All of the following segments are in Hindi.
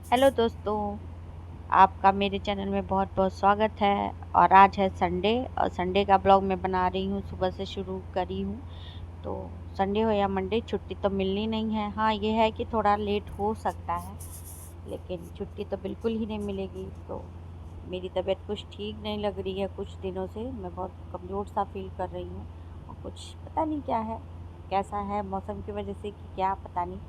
हेलो दोस्तों, आपका मेरे चैनल में बहुत बहुत स्वागत है। और आज है संडे और संडे का ब्लॉग मैं बना रही हूँ, सुबह से शुरू करी हूँ। तो संडे हो या मंडे छुट्टी तो मिलनी नहीं है। हाँ, ये है कि थोड़ा लेट हो सकता है, लेकिन छुट्टी तो बिल्कुल ही नहीं मिलेगी। तो मेरी तबीयत कुछ ठीक नहीं लग रही है, कुछ दिनों से मैं बहुत कमज़ोर सा फील कर रही हूँ। और कुछ पता नहीं क्या है, कैसा है मौसम की वजह से कि क्या पता नहीं।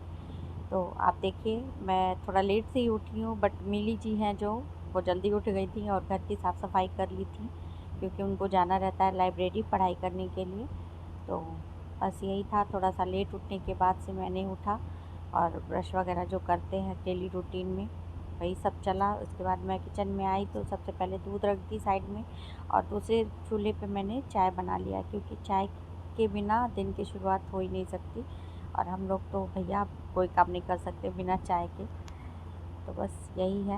तो आप देखिए, मैं थोड़ा लेट से ही उठी हूँ, बट मिली जी हैं जो, वो जल्दी उठ गई थी और घर की साफ़ सफाई कर ली थी, क्योंकि उनको जाना रहता है लाइब्रेरी पढ़ाई करने के लिए। तो बस यही था, थोड़ा सा लेट उठने के बाद से मैंने उठा और ब्रश वगैरह जो करते हैं डेली रूटीन में वही सब चला। उसके बाद मैं किचन में आई तो सबसे पहले दूध रख दी साइड में, और दूसरे चूल्हे पे मैंने चाय बना लिया, क्योंकि चाय के बिना दिन की शुरुआत हो ही नहीं सकती। और हम लोग तो भैया कोई काम नहीं कर सकते बिना चाय के। तो बस यही है।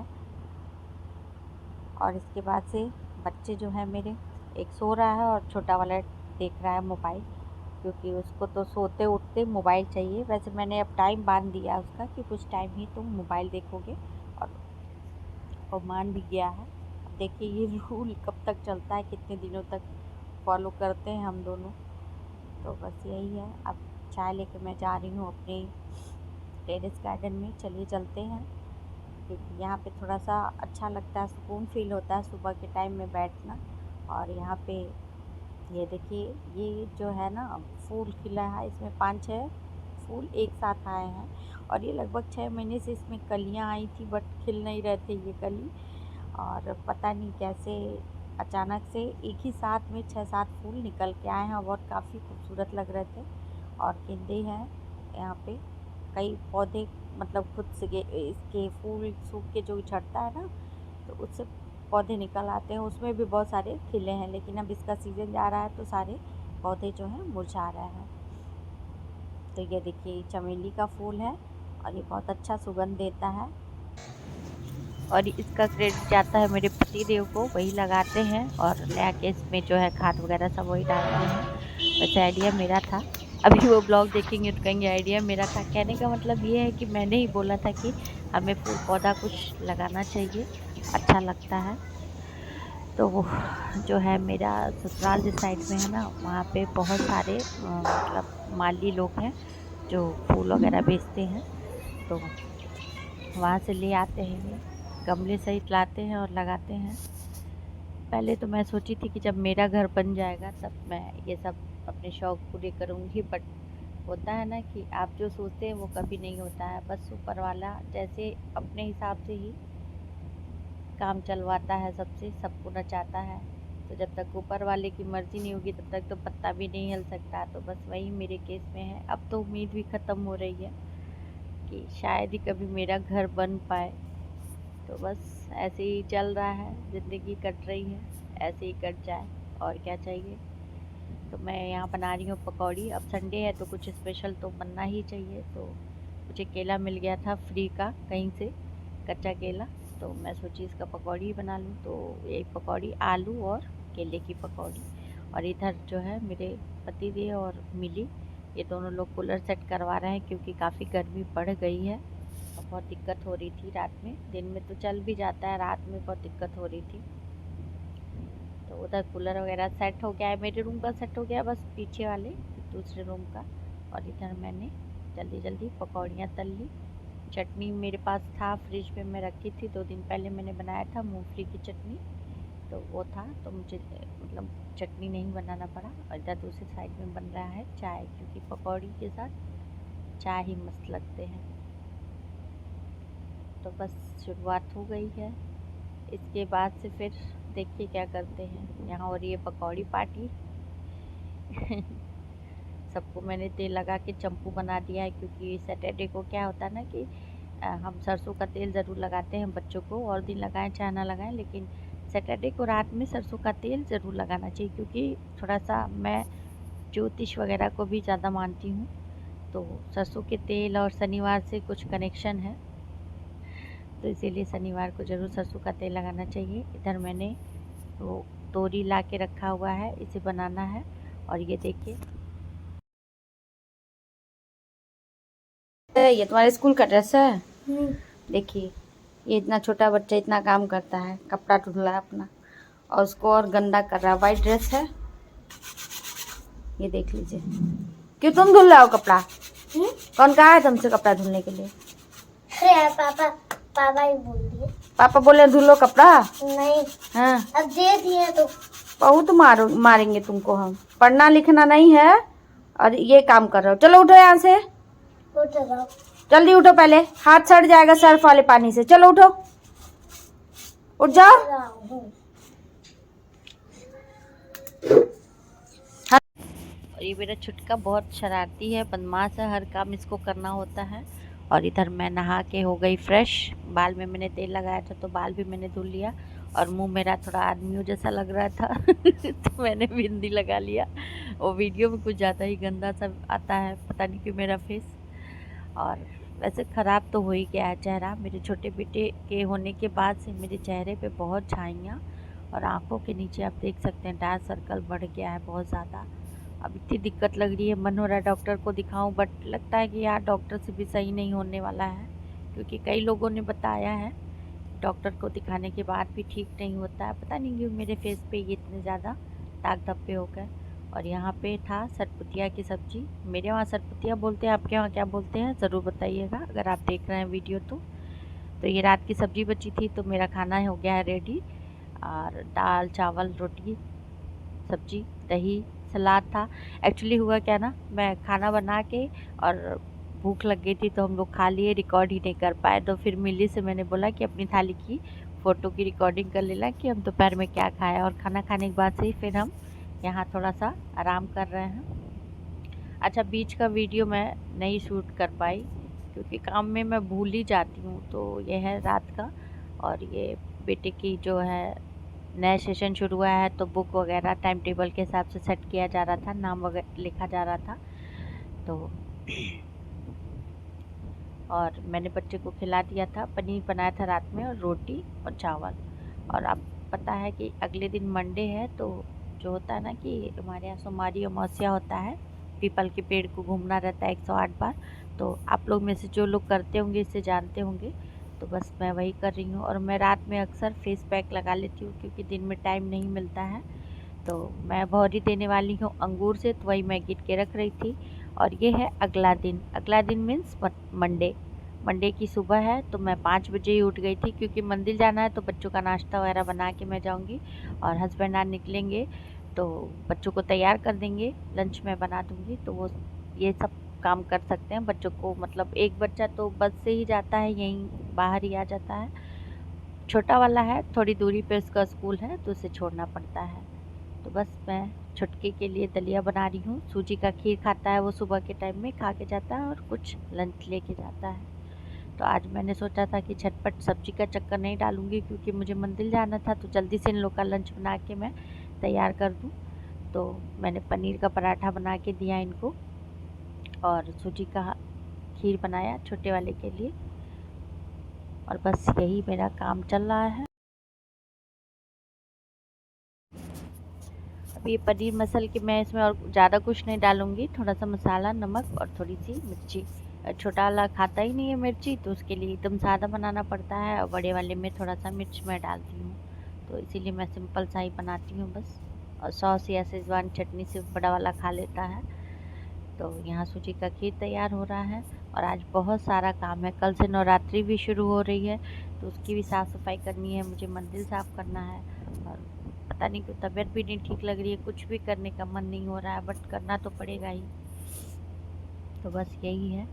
और इसके बाद से बच्चे जो है मेरे, एक सो रहा है और छोटा वाला देख रहा है मोबाइल, क्योंकि उसको तो सोते उठते मोबाइल चाहिए। वैसे मैंने अब टाइम बांध दिया उसका कि कुछ टाइम ही तुम मोबाइल देखोगे, और वो मान भी गया है। अब देखिए ये रूल कब तक चलता है, कितने दिनों तक फॉलो करते हैं हम दोनों। तो बस यही है। अब चाय लेके मैं जा रही हूँ अपने टेरेस गार्डन में। चलिए चलते हैं, क्योंकि यहाँ पे थोड़ा सा अच्छा लगता है, सुकून फील होता है सुबह के टाइम में बैठना। और यहाँ पे ये देखिए, ये जो है ना फूल खिला है, इसमें 5-6 फूल एक साथ आए हैं। और ये लगभग 6 महीने से इसमें कलियाँ आई थी, बट खिल नहीं रहे थे ये कली। और पता नहीं कैसे अचानक से एक ही साथ में 6-7 फूल निकल के आए हैं, और बहुत काफ़ी खूबसूरत लग रहे थे। और गेंदे हैं यहाँ पे, कई पौधे, मतलब खुद से इसके फूल सूख के जो झड़ता है ना, तो उससे पौधे निकल आते हैं। उसमें भी बहुत सारे खिले हैं, लेकिन अब इसका सीज़न जा रहा है तो सारे पौधे जो हैं मुरझा रहे हैं। तो ये देखिए चमेली का फूल है, और ये बहुत अच्छा सुगंध देता है। और इसका क्रेडिट जाता है मेरे पति देव को, वही लगाते हैं और ले आके इसमें जो है खाद वगैरह सब वही डालते हैं। वैसे आइडिया मेरा था। अभी वो ब्लॉग देखेंगे तो कहेंगे आइडिया मेरा था। कहने का मतलब ये है कि मैंने ही बोला था कि हमें फूल पौधा कुछ लगाना चाहिए, अच्छा लगता है। तो वो जो है मेरा ससुराल जिस साइड में है ना, वहाँ पे बहुत सारे मतलब माली लोग हैं जो फूल वगैरह बेचते हैं। तो वहाँ से ले आते हैं, ये गमले सहित लाते हैं और लगाते हैं। पहले तो मैं सोची थी कि जब मेरा घर बन जाएगा तब मैं ये सब अपने शौक़ पूरे करूँगी, बट होता है ना कि आप जो सोचते हैं वो कभी नहीं होता है। बस ऊपर वाला जैसे अपने हिसाब से ही काम चलवाता है, सबसे सबको नचाता है। तो जब तक ऊपर वाले की मर्ज़ी नहीं होगी तब तक तो पत्ता भी नहीं हिल सकता। तो बस वही मेरे केस में है। अब तो उम्मीद भी ख़त्म हो रही है कि शायद ही कभी मेरा घर बन पाए। तो बस ऐसे ही चल रहा है, ज़िंदगी कट रही है, ऐसे ही कट जाए, और क्या चाहिए। तो मैं यहाँ बना रही हूँ पकौड़ी। अब संडे है तो कुछ स्पेशल तो बनना ही चाहिए। तो मुझे केला मिल गया था फ्री का कहीं से, कच्चा केला। तो मैं सोची इसका पकौड़ी बना लूँ। तो यही पकौड़ी, आलू और केले की पकौड़ी। और इधर जो है मेरे पति देव और मिली, ये दोनों लोग कूलर सेट करवा रहे हैं, क्योंकि काफ़ी गर्मी बढ़ गई है और बहुत दिक्कत हो रही थी रात में। दिन में तो चल भी जाता है, रात में बहुत दिक्कत हो रही थी। तो उधर कूलर वगैरह सेट हो गया है, मेरे रूम का सेट हो गया, बस पीछे वाले दूसरे रूम का। और इधर मैंने जल्दी जल्दी पकौड़ियाँ तल ली। चटनी मेरे पास था, फ्रिज में मैं रखी थी, 2 दिन पहले मैंने बनाया था मूंगफली की चटनी। तो वो था, तो मुझे मतलब चटनी नहीं बनाना पड़ा। और इधर दूसरी साइड में बन रहा है चाय, क्योंकि पकौड़ी के साथ चाय ही मस्त लगते हैं। तो बस शुरुआत हो गई है। इसके बाद से फिर देखिए क्या करते हैं। यहाँ हो रही है पकौड़ी पार्टी। सबको मैंने तेल लगा के चम्पू बना दिया है, क्योंकि सैटरडे को क्या होता है ना कि हम सरसों का तेल ज़रूर लगाते हैं बच्चों को, और दिन लगाएं चाहे ना लगाएं, लेकिन सैटरडे को रात में सरसों का तेल ज़रूर लगाना चाहिए। क्योंकि थोड़ा सा मैं ज्योतिष वगैरह को भी ज़्यादा मानती हूँ। तो सरसों के तेल और शनिवार से कुछ कनेक्शन है, तो इसीलिए शनिवार को ज़रूर सरसों का तेल लगाना चाहिए। इधर मैंने वो तोरी ला के रखा हुआ है, इसे बनाना है। और ये देखिए, ये तुम्हारे स्कूल का ड्रेस है। देखिए ये इतना छोटा बच्चा इतना काम करता है, कपड़ा धुल रहा है अपना और उसको और गंदा कर रहा है। वाइट ड्रेस है, ये देख लीजिए। क्यों तुम धुल रहे हो कपड़ा? कौन कहा है तुमसे कपड़ा धुलने के लिए? अरे पापा, पापा ही बोल दिए। पापा बोले धुलो कपड़ा? नहीं। हाँ, अब दे दिए तो बहुत मारेंगे तुमको हम। पढ़ना लिखना नहीं है और ये काम कर रहे हो। चलो उठो यहाँ से, उठ जाओ। जल्दी उठो, पहले हाथ सड़ जाएगा सर्फ वाले पानी से। चलो उठो, उठ जाओ। और ये मेरा छुटका बहुत शरारती है, बदमाश है, हर काम इसको करना होता है। और इधर मैं नहा के हो गई फ्रेश। बाल में मैंने तेल लगाया था तो बाल भी मैंने धुल लिया और मुंह मेरा थोड़ा आदमियों जैसा लग रहा था तो मैंने बिंदी लगा लिया। वो वीडियो में कुछ ज़्यादा ही गंदा सा आता है, पता नहीं क्यों मेरा फेस। और वैसे ख़राब तो हो ही गया है चेहरा। मेरे छोटे बेटे के होने के बाद से मेरे चेहरे पे बहुत छाइयाँ और आँखों के नीचे आप देख सकते हैं डार्क सर्कल बढ़ गया है बहुत ज़्यादा। अब इतनी दिक्कत लग रही है, मन हो रहा है डॉक्टर को दिखाऊं, बट लगता है कि यार डॉक्टर से भी सही नहीं होने वाला है, क्योंकि कई लोगों ने बताया है डॉक्टर को दिखाने के बाद भी ठीक नहीं होता है। पता नहीं क्यों मेरे फेस पे ये इतने ज़्यादा दाग धब्बे हो गए। और यहाँ पे था सरपुतिया की सब्ज़ी। मेरे वहाँ सरपुतिया बोलते हैं, आपके वहाँ क्या बोलते हैं ज़रूर बताइएगा अगर आप देख रहे हैं वीडियो तो ये रात की सब्ज़ी बची थी तो मेरा खाना हो गया है रेडी। और दाल चावल रोटी सब्जी दही सलाद था। एक्चुअली हुआ क्या ना, मैं खाना बना के और भूख लग गई थी तो हम लोग खा लिए, रिकॉर्ड ही नहीं कर पाए। तो फिर मिली से मैंने बोला कि अपनी थाली की फ़ोटो की रिकॉर्डिंग कर लेना कि हम दोपहर में क्या खाया। और खाना खाने के बाद से ही फिर हम यहाँ थोड़ा सा आराम कर रहे हैं। अच्छा, बीच का वीडियो मैं नहीं शूट कर पाई क्योंकि काम में मैं भूल ही जाती हूँ। तो ये है रात का, और ये बेटे की जो है नया सेशन शुरू हुआ है तो बुक वगैरह टाइम टेबल के हिसाब से सेट किया जा रहा था, नाम वगैरह लिखा जा रहा था। तो और मैंने बच्चे को खिला दिया था, पनीर बनाया था रात में और रोटी और चावल। और अब पता है कि अगले दिन मंडे है तो जो होता है ना कि हमारे यहाँ सोमवारी अमावस्या होता है, पीपल के पेड़ को घूमना रहता है 108 बार। तो आप लोग में से जो लोग करते होंगे इससे जानते होंगे, तो बस मैं वही कर रही हूँ। और मैं रात में अक्सर फेस पैक लगा लेती हूँ क्योंकि दिन में टाइम नहीं मिलता है। तो मैं भौरी देने वाली हूँ अंगूर से, तो वही मैं गिन के रख रही थी। और ये है अगला दिन। अगला दिन मीन्स मंडे की सुबह है। तो मैं 5 बजे ही उठ गई थी क्योंकि मंदिर जाना है, तो बच्चों का नाश्ता वगैरह बना के मैं जाऊँगी और हस्बैंड आज निकलेंगे तो बच्चों को तैयार कर देंगे, लंच मैं बना दूँगी। तो वो ये सब काम कर सकते हैं बच्चों को, मतलब एक बच्चा तो बस से ही जाता है, यहीं बाहर ही आ जाता है। छोटा वाला है, थोड़ी दूरी पे उसका स्कूल है तो उसे छोड़ना पड़ता है। तो बस मैं छुटके के लिए दलिया बना रही हूँ। सूजी का खीर खाता है वो, सुबह के टाइम में खा के जाता है और कुछ लंच लेके जाता है। तो आज मैंने सोचा था कि झटपट सब्जी का चक्कर नहीं डालूँगी क्योंकि मुझे मंदिर जाना था, तो जल्दी से इन लोग का लंच बना के मैं तैयार कर दूँ। तो मैंने पनीर का पराठा बना के दिया इनको और सूजी का खीर बनाया छोटे वाले के लिए। और बस यही मेरा काम चल रहा है। अब ये पनीर मसल के मैं इसमें और ज़्यादा कुछ नहीं डालूँगी, थोड़ा सा मसाला, नमक और थोड़ी सी मिर्ची। छोटा वाला खाता ही नहीं है मिर्ची, तो उसके लिए एकदम सादा बनाना पड़ता है, और बड़े वाले में थोड़ा सा मिर्च मैं डालती हूँ। तो इसीलिए मैं सिंपल सा ही बनाती हूँ बस। और सॉस या शेजवान चटनी से बड़ा वाला खा लेता है। तो यहाँ सूजी का खीर तैयार हो रहा है। और आज बहुत सारा काम है, कल से नवरात्रि भी शुरू हो रही है तो उसकी भी साफ़ सफाई करनी है, मुझे मंदिर साफ़ करना है। और पता नहीं क्यों तबीयत भी नहीं ठीक लग रही है, कुछ भी करने का मन नहीं हो रहा है, बट करना तो पड़ेगा ही। तो बस यही है।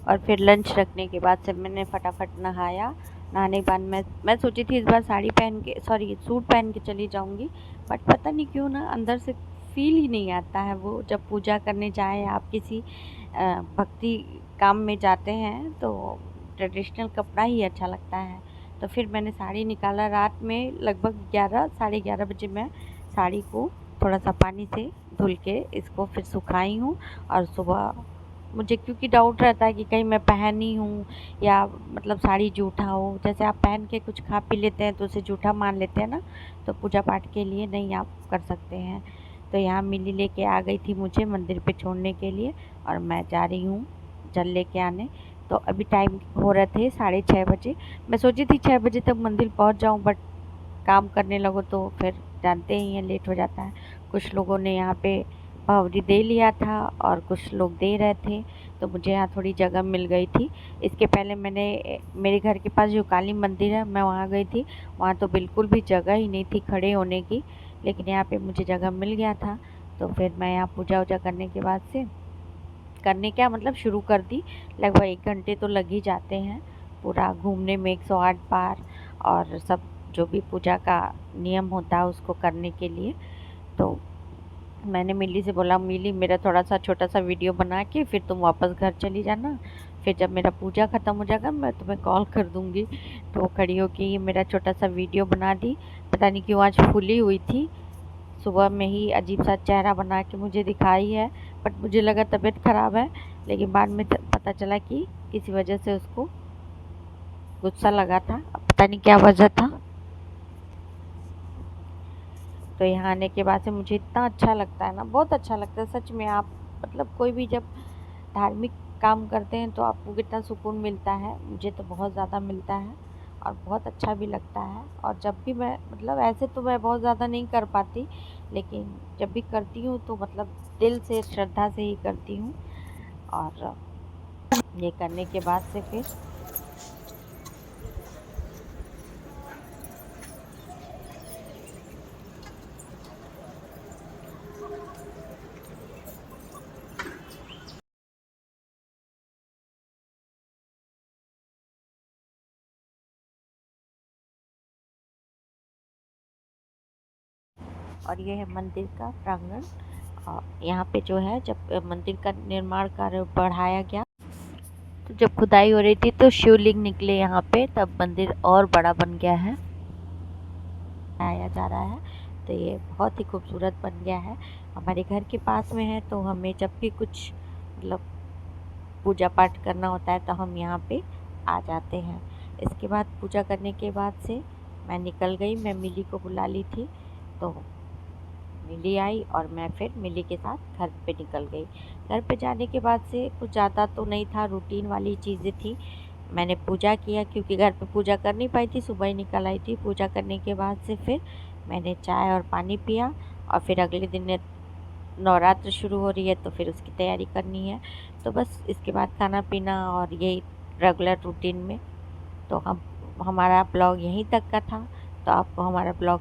और फिर लंच रखने के बाद से मैंने फटाफट नहाया। नहाने के बाद मैं सोची थी इस बार साड़ी पहन के सूट पहन के चली जाऊंगी, बट पता नहीं क्यों ना अंदर से फील ही नहीं आता है। वो जब पूजा करने जाए, आप किसी भक्ति काम में जाते हैं तो ट्रेडिशनल कपड़ा ही अच्छा लगता है। तो फिर मैंने साड़ी निकाला। रात में लगभग 11 साढ़े 11 बजे मैं साड़ी को थोड़ा सा पानी से धुल के इसको फिर सुखाई हूँ। और सुबह मुझे क्योंकि डाउट रहता है कि कहीं मैं पहनी हूँ या मतलब साड़ी जूठा हो। जैसे आप पहन के कुछ खा पी लेते हैं तो उसे जूठा मान लेते हैं ना, तो पूजा पाठ के लिए नहीं आप कर सकते हैं। तो यहाँ मिली लेके आ गई थी मुझे मंदिर पे छोड़ने के लिए, और मैं जा रही हूँ जल लेके आने। तो अभी टाइम हो रहे थे 6:30 बजे। मैं सोची थी 6 बजे तक मंदिर पहुँच जाऊँ, बट काम करने लगो तो फिर जानते ही हैं लेट हो जाता है। कुछ लोगों ने यहाँ पे पावरी दे लिया था और कुछ लोग दे रहे थे, तो मुझे यहाँ थोड़ी जगह मिल गई थी। इसके पहले मैंने मेरे घर के पास जो काली मंदिर है मैं वहाँ गई थी। वहाँ तो बिल्कुल भी जगह ही नहीं थी खड़े होने की, लेकिन यहाँ पे मुझे जगह मिल गया था। तो फिर मैं यहाँ पूजा वूजा करने के बाद से करने क्या मतलब शुरू कर दी। लगभग 1 घंटे तो लग ही जाते हैं पूरा घूमने में, 108 बार और सब जो भी पूजा का नियम होता है उसको करने के लिए। तो मैंने मिली से बोला, मिली मेरा थोड़ा सा छोटा सा वीडियो बना के फिर तुम वापस घर चली जाना, फिर जब मेरा पूजा ख़त्म हो जाएगा मैं तुम्हें कॉल कर दूँगी। तो वो खड़ी होके ये मेरा छोटा सा वीडियो बना दी। पता नहीं क्यों आज फूली हुई थी, सुबह में ही अजीब सा चेहरा बना के मुझे दिखाई है, बट मुझे लगा तबीयत ख़राब है। लेकिन बाद में पता चला कि किसी वजह से उसको गुस्सा लगा था, अब पता नहीं क्या वजह था। तो यहाँ आने के बाद से मुझे इतना अच्छा लगता है ना, बहुत अच्छा लगता है सच में। आप मतलब कोई भी जब धार्मिक काम करते हैं तो आपको कितना सुकून मिलता है, मुझे तो बहुत ज़्यादा मिलता है और बहुत अच्छा भी लगता है। और जब भी मैं मतलब ऐसे तो मैं बहुत ज़्यादा नहीं कर पाती, लेकिन जब भी करती हूँ तो मतलब दिल से श्रद्धा से ही करती हूँ। और ये करने के बाद से फिर और ये है मंदिर का प्रांगण। और यहाँ पे जो है जब मंदिर का निर्माण कार्य बढ़ाया गया, तो जब खुदाई हो रही थी तो शिवलिंग निकले यहाँ पे, तब मंदिर और बड़ा बन गया है, आया जा रहा है। तो ये बहुत ही खूबसूरत बन गया है, हमारे घर के पास में है। तो हमें जब भी कुछ मतलब पूजा पाठ करना होता है तो हम यहाँ पे आ जाते हैं। इसके बाद पूजा करने के बाद से मैं निकल गई। मैं मिली को बुला ली थी, तो मिली आई और मैं फिर मिली के साथ घर पे निकल गई। घर पे जाने के बाद से कुछ ज़्यादा तो नहीं था, रूटीन वाली चीज़ें थी। मैंने पूजा किया क्योंकि घर पे पूजा कर नहीं पाई थी, सुबह ही निकल आई थी। पूजा करने के बाद से फिर मैंने चाय और पानी पिया, और फिर अगले दिन नवरात्र शुरू हो रही है तो फिर उसकी तैयारी करनी है। तो बस इसके बाद खाना पीना और यही रेगुलर रूटीन में। तो हम हमारा ब्लॉग यहीं तक का था। तो आपको हमारा ब्लॉग